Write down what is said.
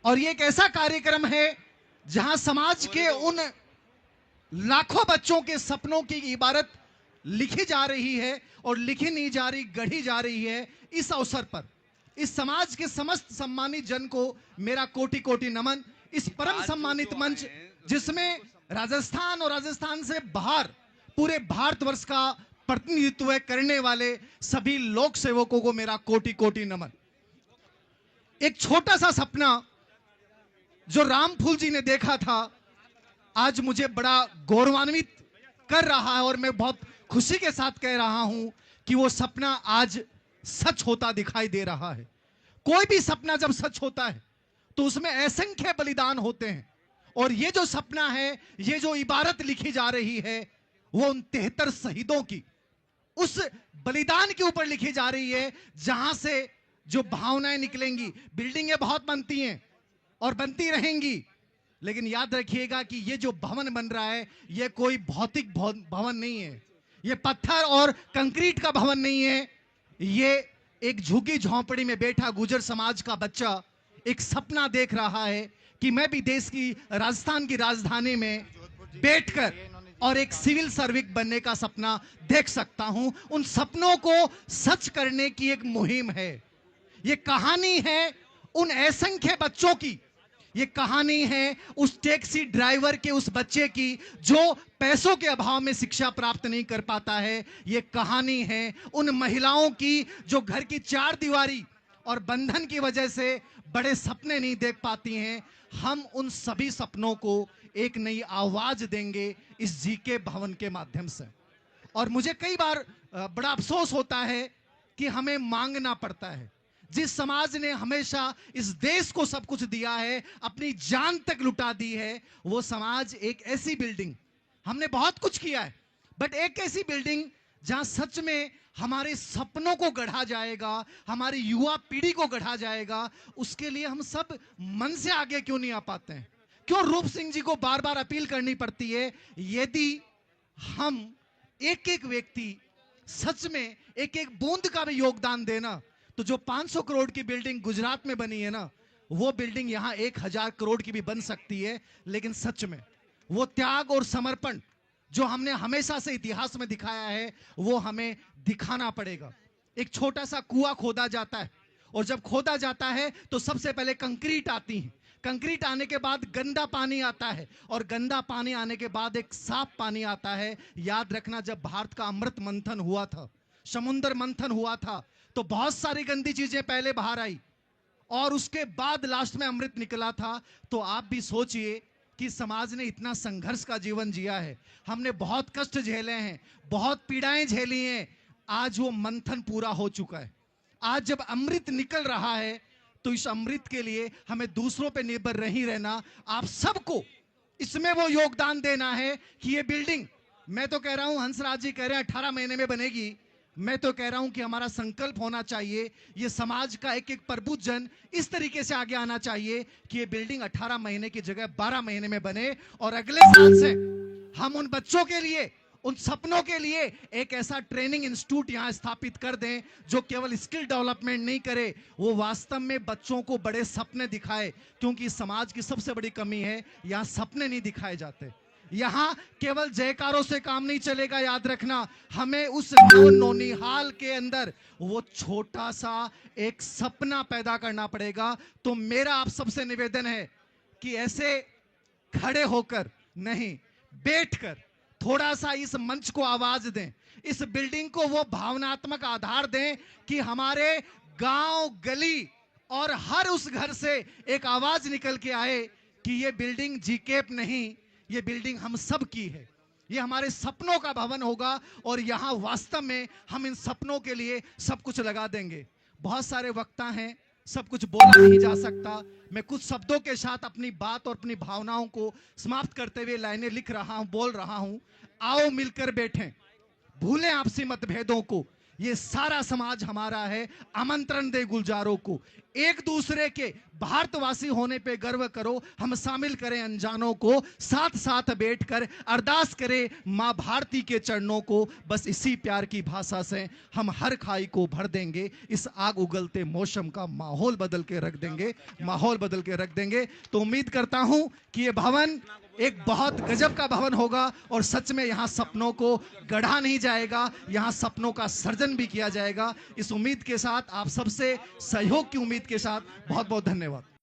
और ये एक ऐसा कार्यक्रम है जहां समाज के उन लाखों बच्चों के सपनों की इबारत लिखी जा रही है और लिखी नहीं जा रही, गढ़ी जा रही है। इस अवसर पर इस समाज के समस्त सम्मानित जन को मेरा कोटि कोटि नमन। इस परम सम्मानित मंच जिसमें राजस्थान और राजस्थान से बाहर पूरे भारतवर्ष का प्रतिनिधित्व करने वाले सभी लोक सेवकों को मेरा कोटि कोटि नमन। एक छोटा सा सपना जो रामफूल जी ने देखा था, आज मुझे बड़ा गौरवान्वित कर रहा है और मैं बहुत खुशी के साथ कह रहा हूं कि वो सपना आज सच होता दिखाई दे रहा है। कोई भी सपना जब सच होता है तो उसमें असंख्य बलिदान होते हैं और ये जो सपना है, ये जो इबारत लिखी जा रही है, वो उन 73 शहीदों की उस बलिदान के ऊपर लिखी जा रही है, जहां से जो भावनाएं निकलेंगी। बिल्डिंगें बहुत बनती हैं और बनती रहेंगी, लेकिन याद रखिएगा कि ये जो भवन बन रहा है, ये कोई भौतिक भवन नहीं है, ये पत्थर और कंक्रीट का भवन नहीं है। ये एक झुग्गी झोंपड़ी में बैठा गुर्जर समाज का बच्चा एक सपना देख रहा है कि मैं भी देश की, राजस्थान की राजधानी में बैठकर और एक सिविल सर्विक बनने का सपना देख सकता हूं। उन सपनों को सच करने की एक मुहिम है। ये कहानी है उन असंख्य बच्चों की, ये कहानी है उस टैक्सी ड्राइवर के उस बच्चे की जो पैसों के अभाव में शिक्षा प्राप्त नहीं कर पाता है। ये कहानी है उन महिलाओं की जो घर की चार दीवारी और बंधन की वजह से बड़े सपने नहीं देख पाती हैं। हम उन सभी सपनों को एक नई आवाज देंगे इस जीके भवन के माध्यम से। और मुझे कई बार बड़ा अफसोस होता है कि हमें मांगना पड़ता है। जिस समाज ने हमेशा इस देश को सब कुछ दिया है, अपनी जान तक लुटा दी है, वो समाज एक ऐसी बिल्डिंग, हमने बहुत कुछ किया है, बट एक ऐसी बिल्डिंग जहां सच में हमारे सपनों को गढ़ा जाएगा, हमारी युवा पीढ़ी को गढ़ा जाएगा, उसके लिए हम सब मन से आगे क्यों नहीं आ पाते हैं? क्यों रूप सिंह जी को बार बार अपील करनी पड़ती है? यदि हम एक एक व्यक्ति सच में एक एक बूंद का भी योगदान देना, तो जो 500 करोड़ की बिल्डिंग गुजरात में बनी है ना, वो बिल्डिंग यहां 1000 करोड़ की भी बन सकती है। लेकिन सच में वो त्याग और समर्पण जो हमने हमेशा से इतिहास में दिखाया है, वो हमें दिखाना पड़ेगा। एक छोटा सा कुआं खोदा जाता है और जब खोदा जाता है तो सबसे पहले कंक्रीट आती है, कंक्रीट आने के बाद गंदा पानी आता है और गंदा पानी आने के बाद एक साफ पानी आता है। याद रखना, जब भारत का अमृत मंथन हुआ था, समुद्र मंथन हुआ था, तो बहुत सारी गंदी चीजें पहले बाहर आई और उसके बाद लास्ट में अमृत निकला था। तो आप भी सोचिए कि समाज ने इतना संघर्ष का जीवन जिया है, हमने बहुत कष्ट झेले हैं, बहुत पीड़ाएं झेली हैं। आज वो मंथन पूरा हो चुका है। आज जब अमृत निकल रहा है तो इस अमृत के लिए हमें दूसरों पे निर्भर नहीं रहना। आप सबको इसमें वो योगदान देना है कि ये बिल्डिंग, मैं तो कह रहा हूं, हंसराज जी कह रहे हैं 18 महीने में बनेगी, मैं तो कह रहा हूं कि हमारा संकल्प होना चाहिए, ये समाज का एक एक प्रबुद्ध जन इस तरीके से आगे आना चाहिए कि ये बिल्डिंग 18 महीने की जगह 12 महीने में बने और अगले साल से हम उन बच्चों के लिए, उन सपनों के लिए एक ऐसा ट्रेनिंग इंस्टीट्यूट यहां स्थापित कर दें जो केवल स्किल डेवलपमेंट नहीं करे, वो वास्तव में बच्चों को बड़े सपने दिखाए। क्योंकि समाज की सबसे बड़ी कमी है, यहां सपने नहीं दिखाए जाते। यहां केवल जयकारों से काम नहीं चलेगा। याद रखना, हमें उस नौनिहाल के अंदर वो छोटा सा एक सपना पैदा करना पड़ेगा। तो मेरा आप सबसे निवेदन है कि ऐसे खड़े होकर नहीं, बैठकर थोड़ा सा इस मंच को आवाज दें, इस बिल्डिंग को वो भावनात्मक आधार दें कि हमारे गांव, गली और हर उस घर से एक आवाज निकल के आए कि ये बिल्डिंग जीकेप नहीं, ये बिल्डिंग हम सब की है, ये हमारे सपनों का भवन होगा और यहां वास्तव में हम इन सपनों के लिए सब कुछ लगा देंगे। बहुत सारे वक्ता हैं, सब कुछ बोला नहीं जा सकता। मैं कुछ शब्दों के साथ अपनी बात और अपनी भावनाओं को समाप्त करते हुए लाइनें लिख रहा हूं, बोल रहा हूं। आओ मिलकर बैठें, भूलें आपसी मतभेदों को, ये सारा समाज हमारा है। आमंत्रण दे गुलजारों को, एक दूसरे के भारतवासी होने पे गर्व करो। हम शामिल करें अनजानों को, साथ साथ बैठकर अरदास करें मां भारती के चरणों को। बस इसी प्यार की भाषा से हम हर खाई को भर देंगे। इस आग उगलते मौसम का माहौल बदल के रख देंगे, माहौल बदल के रख देंगे। तो उम्मीद करता हूं कि ये भवन एक बहुत गजब का भवन होगा और सच में यहां सपनों को गढ़ा नहीं जाएगा, यहां सपनों का सर्जन भी किया जाएगा। इस उम्मीद के साथ, आप सबसे सहयोग की उम्मीद के साथ बहुत बहुत धन्यवाद।